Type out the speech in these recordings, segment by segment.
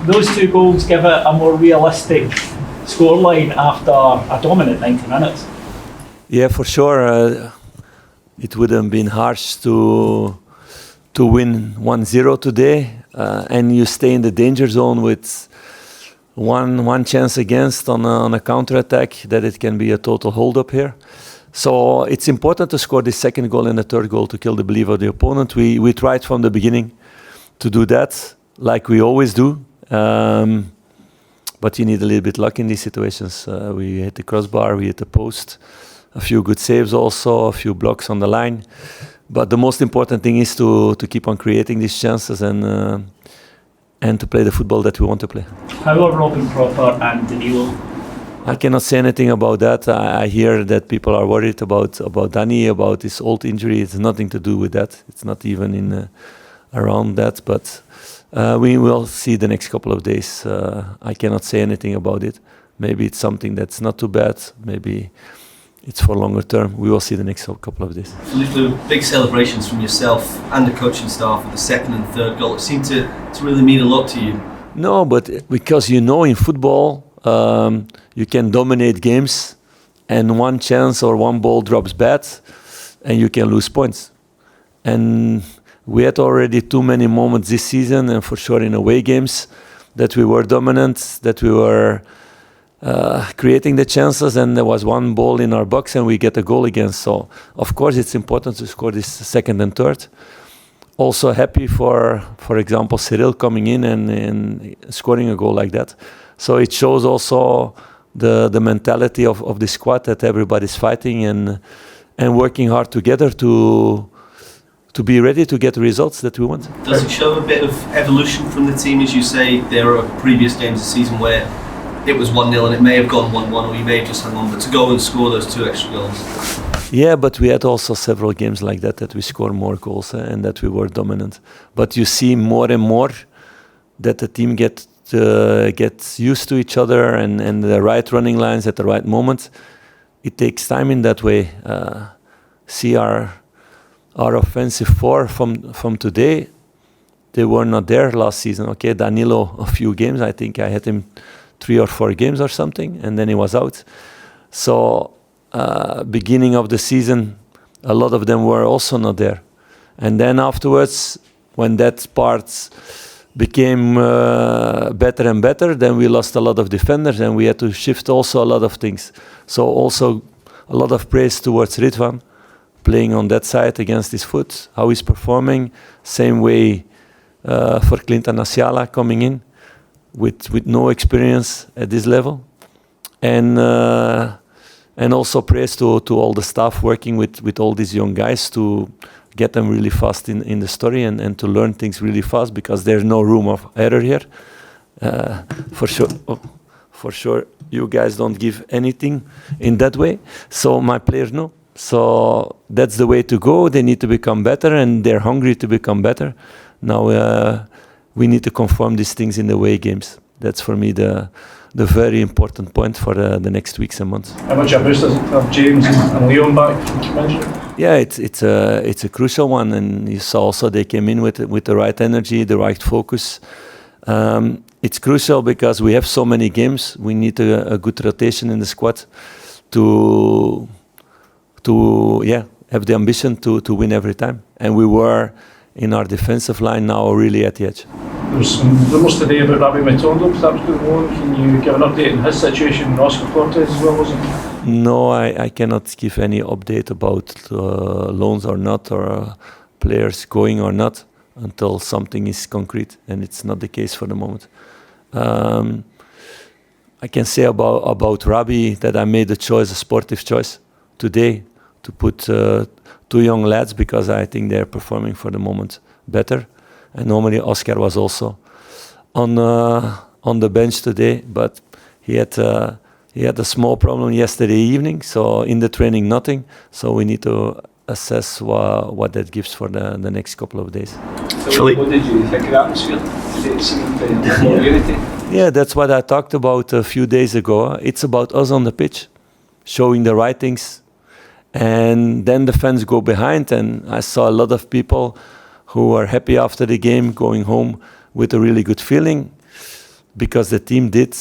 those two goals give it a more realistic scoreline after a dominant 90 minutes. Yeah, for sure. It would have been harsh to win 1-0 today, and you stay in the danger zone with one chance against on a counter-attack, that it can be a total hold-up here. So it's important to score the second goal and the third goal to kill the belief of the opponent. We tried from the beginning to do that, like we always do. But you need a little bit luck in these situations. We hit the crossbar, we hit the post, a few good saves also, a few blocks on the line. But the most important thing is to keep on creating these chances and to play the football that we want to play. How are Robin Proper and Danilo? I cannot say anything about that. I hear that people are worried about Danny, about his old injury. It's nothing to do with that. It's not even around that. But we will see the next couple of days. I cannot say anything about it. Maybe it's something that's not too bad. Maybe it's for longer term. We will see the next couple of days. Philippe, big celebrations from yourself and the coaching staff with the second and third goal. It seemed to really mean a lot to you. No, but because in football, you can dominate games, and one chance or one ball drops bad, and you can lose points. And we had already too many moments this season, and for sure in away games, that we were dominant, that we were creating the chances, and there was one ball in our box and we get a goal against. So of course it's important to score this second and third. Also happy for example, Cyril coming in and scoring a goal like that. So it shows also the mentality of the squad, that everybody's fighting and working hard together to be ready to get the results that we want. Does it show a bit of evolution from the team? As you say, there are previous games this season where it was 1-0 and it may have gone 1-1, or you may have just hung on, but to go and score those two extra goals. Yeah, but we had also several games like that we scored more goals and that we were dominant. But you see more and more that the team gets used to each other and the right running lines at the right moment. It takes time in that way. See our offensive four from today, they were not there last season. Okay, Danilo, a few games. I think I had him 3 or 4 games or something, and then he was out. So beginning of the season, a lot of them were also not there. And then afterwards, when that part became better and better, then we lost a lot of defenders and we had to shift also a lot of things. So also a lot of praise towards Ridvan, playing on that side against his foot, how he's performing. Same way for Clinton Asiala coming in with no experience at this level. And also praise to all the staff working with all these young guys to get them really fast in the story and to learn things really fast, because there's no room of error here. For sure, you guys don't give anything in that way. So my players know. So that's the way to go. They need to become better, and they're hungry to become better. Now we need to confirm these things in the away games. That's for me the very important point for the next weeks and months. How much a boost does it have James and Leon back from injury? Yeah, it's a crucial one, and you saw also they came in with the right energy, the right focus. It's crucial because we have so many games. We need a good rotation in the squad to have the ambition to win every time. And we were in our defensive line now really at the edge. There was some rumours today about Rabbi Matondo, that was going on. Can you give an update on his situation and Oscar Cortez as well, was it? No, I cannot give any update about loans or not, or players going or not, until something is concrete, and it's not the case for the moment. I can say about Rabbi that I made a sportive choice today, to put 2 young lads, because I think they're performing for the moment better. And normally Oscar was also on the bench today, but he had a small problem yesterday evening. So in the training, nothing. So we need to assess what that gives for the next couple of days. Philippe, what did you think of the atmosphere? Did it seem to have more unity? Yeah, that's what I talked about a few days ago. It's about us on the pitch, showing the right things. And then the fans go behind, and I saw a lot of people who are happy after the game, going home with a really good feeling. because the team did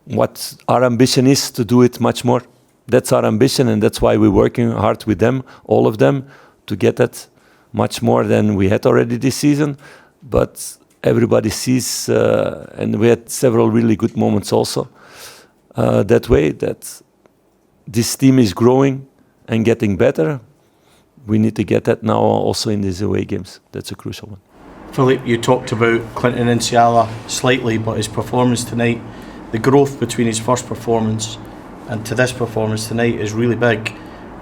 what our ambition is to do it much more. That's our ambition, and that's why we're working hard with them, all of them, to get that much more than we had already this season. But everybody sees, and we had several really good moments also, that way, that this team is growing and getting better. We need to get that now also in these away games. That's a crucial one. Philippe, you talked about Clinton Inciala slightly, but his performance tonight, the growth between his first performance and to this performance tonight is really big,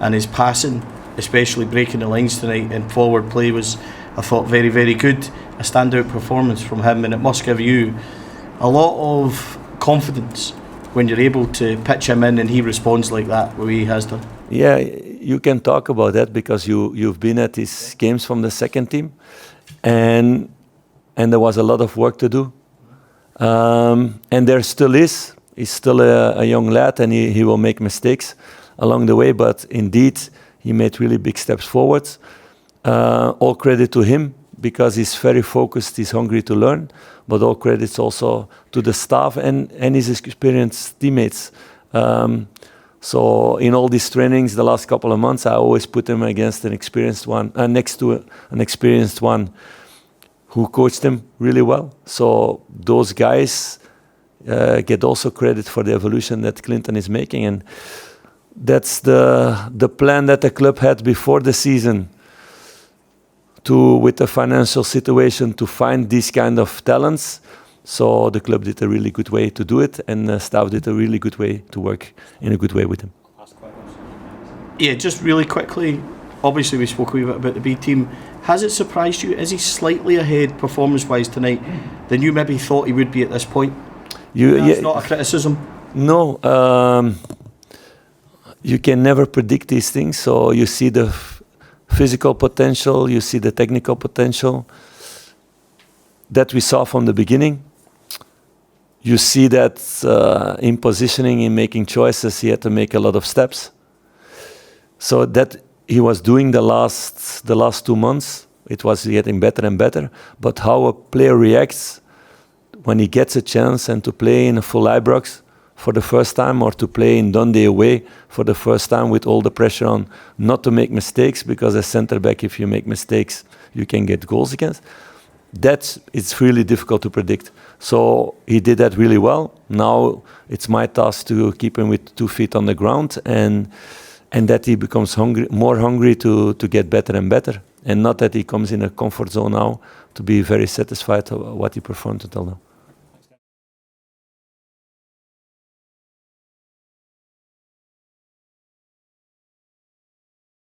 and his passing, especially breaking the lines tonight in forward play, was, I thought, very, very good. A standout performance from him, and it must give you a lot of confidence when you're able to pitch him in and he responds like that, the way he has done. Yeah, you can talk about that because you've been at these games from the second team, and there was a lot of work to do, and there still is. He's still a young lad, and he will make mistakes along the way, but indeed he made really big steps forward. All credit to him because he's very focused, he's hungry to learn, but all credits also to the staff and his experienced teammates. So in all these trainings the last couple of months, I always put him against an experienced one, next to an experienced one who coached him really well. So those guys get also credit for the evolution that Clinton is making, and that's the plan that the club had before the season, with the financial situation, to find these kind of talents. So the club did a really good way to do it, and the staff did a really good way to work in a good way with him. Yeah, just really quickly, obviously we spoke a wee bit about the B team. Has it surprised you? Is he slightly ahead performance-wise tonight than you maybe thought he would be at this point? That's not a criticism. No, you can never predict these things. So you see the physical potential, you see the technical potential that we saw from the beginning. You see that in positioning, in making choices, he had to make a lot of steps. So that he was doing the last 2 months, it was getting better and better. But how a player reacts when he gets a chance and to play in a full Ibrox for the first time, or to play in Dundee away for the first time with all the pressure on not to make mistakes, because as centre back, if you make mistakes, you can get goals against. It's really difficult to predict. So he did that really well. Now it's my task to keep him with 2 feet on the ground, and that he becomes more hungry to get better and better, and not that he comes in a comfort zone now, to be very satisfied with what he performed until now.